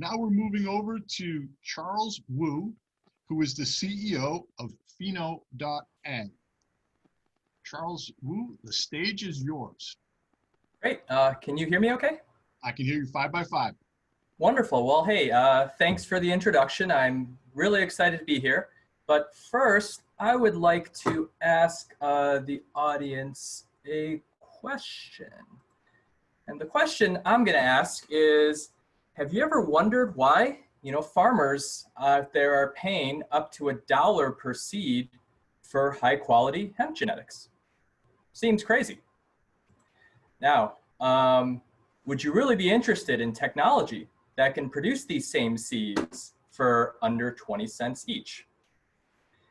Now we're moving over to Charles Wu, who is the CEO of Pheno.ag. Charles Wu, the stage is yours. Great. Can you hear me okay? I can hear you 5 by 5. Wonderful. Well, hey, thanks for the introduction. I'm really excited to be here. But first, I would like to ask the audience a question. And the question I'm going to ask is, have you ever wondered why, farmers out there are paying up to $1 per seed for high quality hemp genetics? Seems crazy. Now, would you really be interested in technology that can produce these same seeds for under 20 cents each?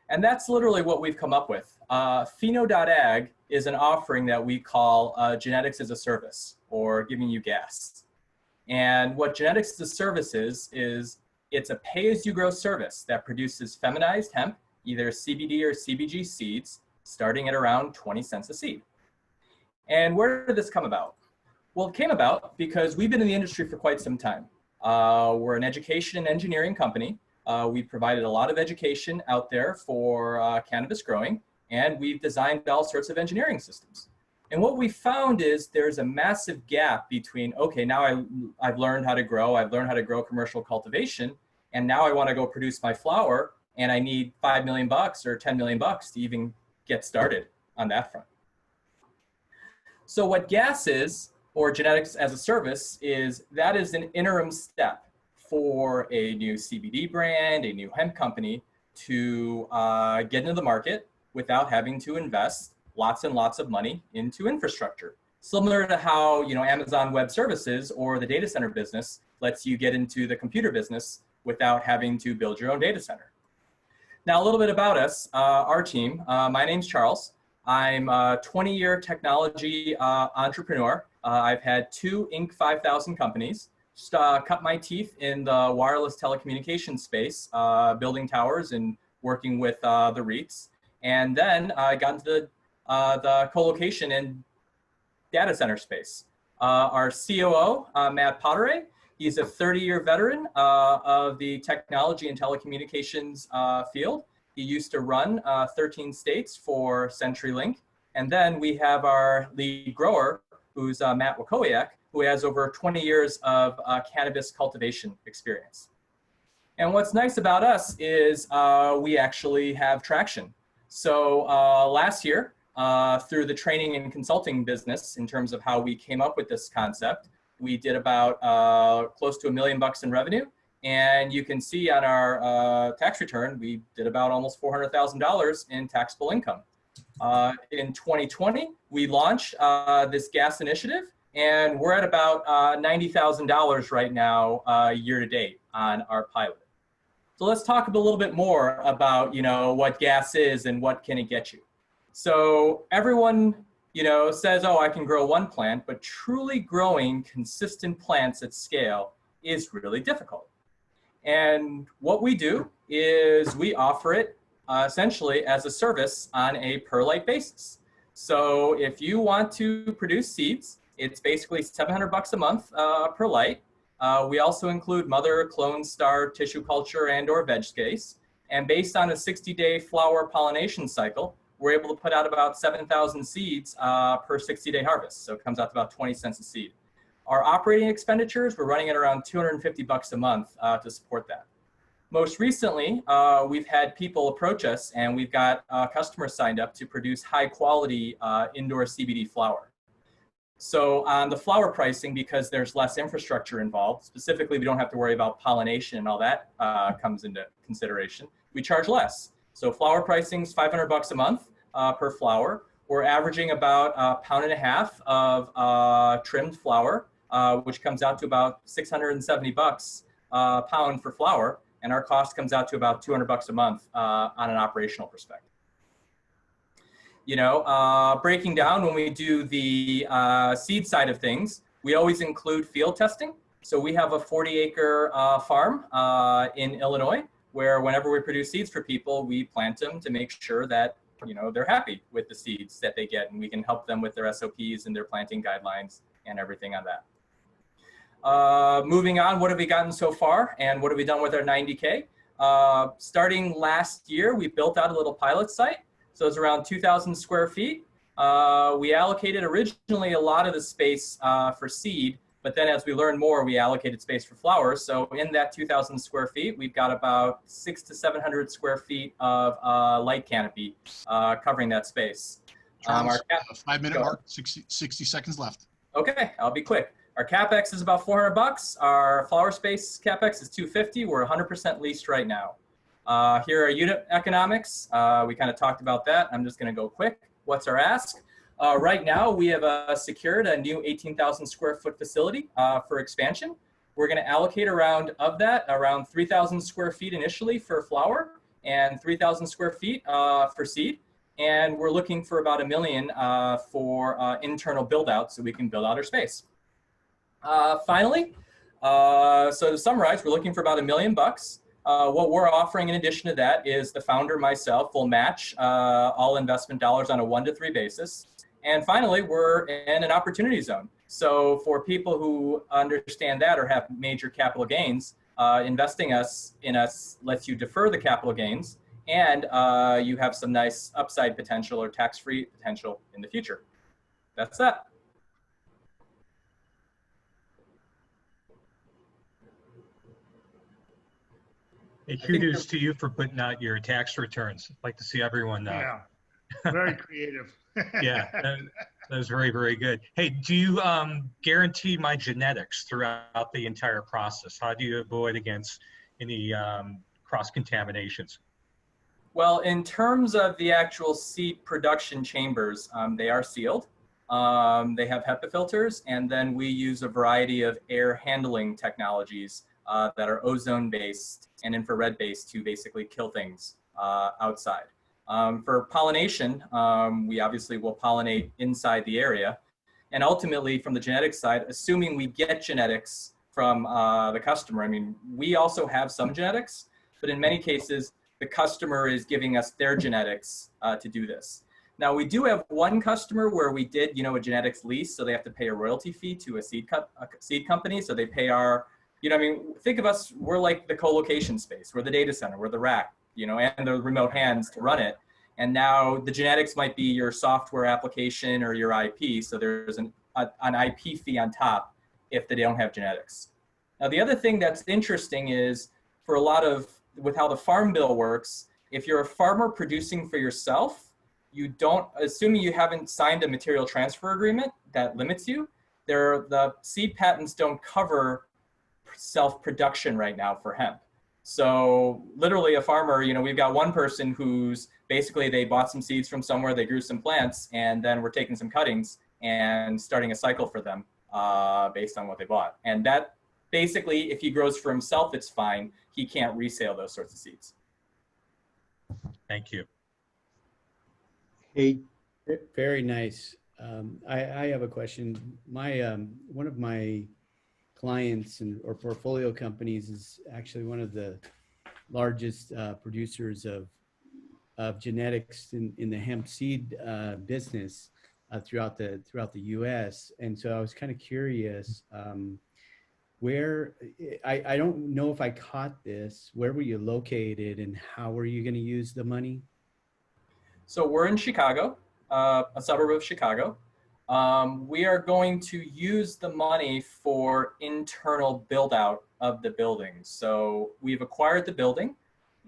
And that's literally what we've come up with. Pheno.ag is an offering that we call genetics as a service, or giving you gas. And what genetics as a service is it's a pay-as-you-grow service that produces feminized hemp, either CBD or CBG seeds, starting at around 20 cents a seed. And where did this come about? Well, it came about because we've been in the industry for quite some time. We're an education and engineering company. We've provided a lot of education out there for cannabis growing, and we've designed all sorts of engineering systems. And what we found is there's a massive gap between, okay, now I've learned how to grow, I've learned how to grow commercial cultivation, and now I want to go produce my flower, and I need $5 million or $10 million to even get started on that front. So what GAS is, or genetics as a service, is that is an interim step for a new CBD brand, a new hemp company to get into the market without having to invest lots and lots of money into infrastructure. Similar to how Amazon Web Services or the data center business lets you get into the computer business without having to build your own data center. Now, a little bit about us, our team. My name's Charles. I'm a 20-year technology entrepreneur. I've had 2 Inc. 5000 companies. Just cut my teeth in the wireless telecommunications space, building towers and working with the REITs. And then I got into the co-location and data center space. Our COO, Matt Potteray, he's a 30-year veteran of the technology and telecommunications field. He used to run 13 states for CenturyLink. And then we have our lead grower, who's Matt Wakowiak, who has over 20 years of cannabis cultivation experience. And what's nice about us is we actually have traction. So last year, through the training and consulting business, in terms of how we came up with this concept, we did about close to $1 million in revenue. And you can see on our tax return, we did about almost $400,000 in taxable income. In 2020, we launched this gas initiative, and we're at about $90,000 right now year to date on our pilot. So let's talk a little bit more about what gas is and what can it get you. So everyone says, oh, I can grow one plant, but truly growing consistent plants at scale is really difficult. And what we do is we offer it essentially as a service on a per light basis. So if you want to produce seeds, it's basically $700 a month per light. We also include mother, clone, star, tissue culture, and or veg scase. And based on a 60-day flower pollination cycle, we're able to put out about 7,000 seeds per 60-day harvest. So it comes out to about 20 cents a seed. Our operating expenditures, we're running at around $250 a month to support that. Most recently, we've had people approach us, and we've got customers signed up to produce high quality indoor CBD flower. So on the flower pricing, because there's less infrastructure involved, specifically we don't have to worry about pollination and all that comes into consideration, we charge less. So flower pricing is $500 a month per flower. We're averaging about £1.50 of trimmed flower, which comes out to about $670 a pound for flower. And our cost comes out to about $200 a month on an operational perspective. Breaking down, when we do the seed side of things, we always include field testing. So we have a 40-acre farm in Illinois, where whenever we produce seeds for people, we plant them to make sure that they're happy with the seeds that they get, and we can help them with their SOPs and their planting guidelines and everything on that. Moving on, what have we gotten so far and what have we done with our 90K? Starting last year, we built out a little pilot site. So it's around 2,000 square feet. We allocated originally a lot of the space for seed, but then as we learned more, we allocated space for flowers. So in that 2,000 square feet, we've got about 600 to 700 square feet of light canopy covering that space. Charles, 5-minute mark, 60 seconds left. Okay, I'll be quick. Our CapEx is about $400. Our flower space CapEx is $250. We're 100% leased right now. Here are unit economics. We kind of talked about that. I'm just going to go quick. What's our ask? Right now, we have secured a new 18,000 square foot facility for expansion. We're going to allocate around 3,000 square feet initially for flower and 3,000 square feet for seed. And we're looking for about $1 million for internal build out so we can build out our space. Finally, so to summarize, we're looking for about $1 million. What we're offering in addition to that is the founder, myself, will match all investment dollars on a 1 to 3 basis. And finally, we're in an opportunity zone. So for people who understand that or have major capital gains, investing in us lets you defer the capital gains and you have some nice upside potential or tax-free potential in the future. That's that. Hey, kudos to you for putting out your tax returns. I'd like to see everyone. Yeah, very creative. Yeah, that was very, very good. Hey, do you guarantee my genetics throughout the entire process? How do you avoid against any cross-contaminations? Well, in terms of the actual seed production chambers, they are sealed. They have HEPA filters, and then we use a variety of air handling technologies that are ozone-based and infrared-based to basically kill things outside. For pollination, we obviously will pollinate inside the area. And ultimately, from the genetics side, assuming we get genetics from the customer, I mean, we also have some genetics, but in many cases, the customer is giving us their genetics to do this. Now, we do have one customer where we did, a genetics lease, so they have to pay a royalty fee to a seed company. So they pay our, think of us, we're like the co-location space, we're the data center, we're the rack, and the remote hands to run it. And now the genetics might be your software application or your IP. So there's an IP fee on top if they don't have genetics. Now, the other thing that's interesting is for a lot of, with how the farm bill works, if you're a farmer producing for yourself, you don't, assuming you haven't signed a material transfer agreement that limits you, the seed patents don't cover self-production right now for hemp. So literally a farmer, we've got one person who's basically, they bought some seeds from somewhere, they grew some plants, and then we're taking some cuttings and starting a cycle for them based on what they bought. And that basically, if he grows for himself, it's fine. He can't resale those sorts of seeds. Thank you. Hey, very nice. I have a question. One of my clients or portfolio companies is actually one of the largest producers of genetics in the hemp seed business throughout the U.S. And so I was kind of curious, where I don't know if I caught this. Where were you located, and how were you going to use the money? So we're in Chicago, a suburb of Chicago. We are going to use the money for internal build out of the building. So we've acquired the building,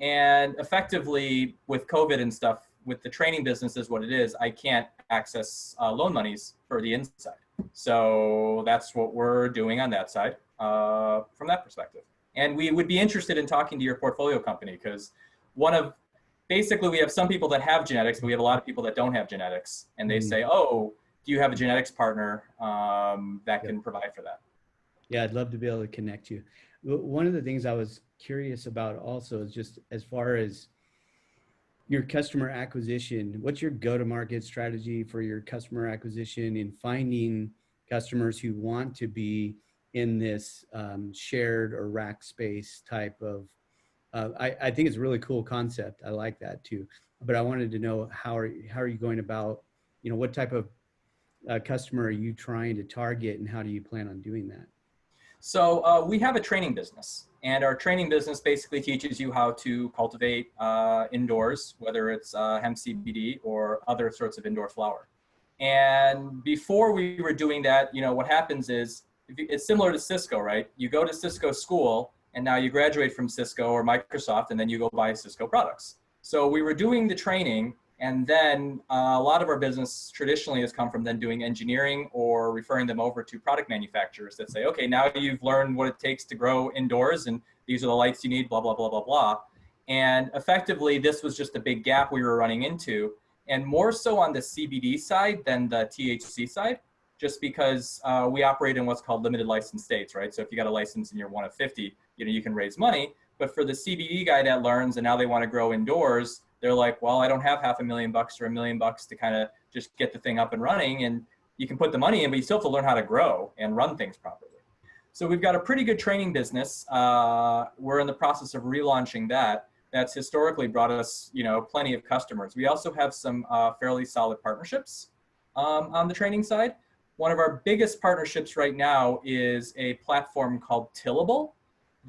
and effectively with COVID and stuff, with the training business is what it is, I can't access loan monies for the inside. So that's what we're doing on that side from that perspective. And we would be interested in talking to your portfolio company, because basically we have some people that have genetics, but we have a lot of people that don't have genetics. And they say, oh, do you have a genetics partner that can provide for that? Yeah, I'd love to be able to connect you. One of the things I was curious about also is just as far as your customer acquisition, what's your go-to-market strategy for your customer acquisition in finding customers who want to be in this shared or rack space type of, I think it's a really cool concept. I like that too. But I wanted to know, how are you going about, what type of customer are you trying to target, and how do you plan on doing that? So we have a training business, and our training business basically teaches you how to cultivate indoors, whether it's hemp CBD or other sorts of indoor flower. And before we were doing that, you know, what happens is it's similar to Cisco, right? You go to Cisco school, and now you graduate from Cisco or Microsoft, and then you go buy Cisco products. So we were doing the training, and then a lot of our business traditionally has come from then doing engineering or referring them over to product manufacturers that say, okay, now you've learned what it takes to grow indoors, and these are the lights you need, blah, blah, blah, blah, blah. And effectively, this was just a big gap we were running into, and more so on the CBD side than the THC side, just because we operate in what's called limited license states, right? So if you got a license and you're one of 50, you know, you can raise money. But for the CBD guy that learns and now they want to grow indoors, they're like, well, I don't have $500,000 or $1 million to kind of just get the thing up and running. And you can put the money in, but you still have to learn how to grow and run things properly. So we've got a pretty good training business. We're in the process of relaunching that. That's historically brought us, you know, plenty of customers. We also have some fairly solid partnerships on the training side. One of our biggest partnerships right now is a platform called Tillable.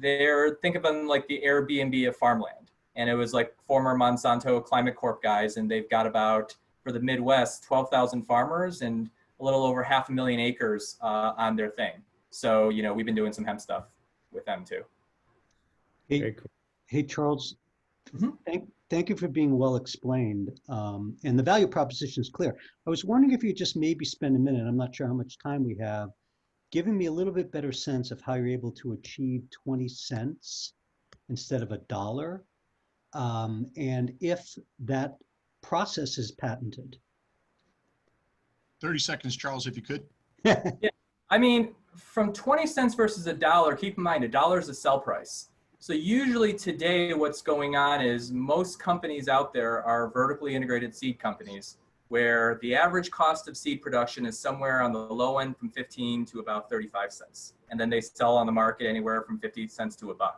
Think of them like the Airbnb of farmland. And it was like former Monsanto Climate Corp guys, and they've got about, for the Midwest, 12,000 farmers and a little over 500,000 acres on their thing. So, you know, we've been doing some hemp stuff with them too. Hey, Very cool. hey Charles, Mhm. thank you for being well explained. And the value proposition is clear. I was wondering if you just maybe spend a minute, I'm not sure how much time we have, giving me a little bit better sense of how you're able to achieve 20 cents instead of $1. And if that process is patented. 30 seconds, Charles, if you could. I mean, from 20 cents versus $1, keep in mind, $1 is a sell price. So usually today what's going on is most companies out there are vertically integrated seed companies where the average cost of seed production is somewhere on the low end from 15 to about 35 cents. And then they sell on the market anywhere from 50 cents to $1.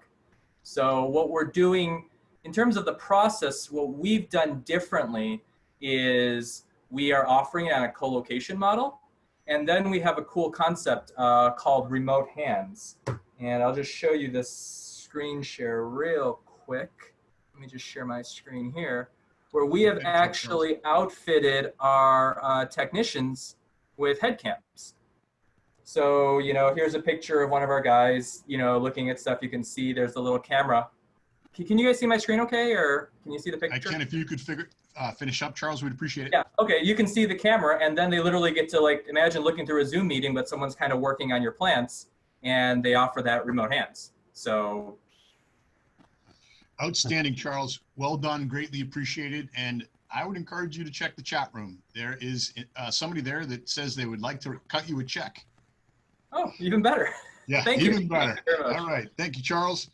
So what we're doing in terms of the process, what we've done differently is we are offering it on a co-location model. And then we have a cool concept called remote hands. And I'll just show you this screen share real quick. Let me just share my screen here, where we have actually outfitted our technicians with head cams. So, you know, here's a picture of one of our guys, you know, looking at stuff. You can see there's the little camera. Can you guys see my screen okay, or can you see the picture? I can. If you could finish up, Charles, we'd appreciate it. Yeah, okay, you can see the camera, and then they literally get to, like, imagine looking through a Zoom meeting, but someone's kind of working on your plants, and they offer that remote hands. So. Outstanding, Charles. Well done. Greatly appreciated. And I would encourage you to check the chat room. There is somebody there that says they would like to cut you a check. Oh, even better. Yeah, Thank you. even better. Thank you very much. All right. Thank you, Charles.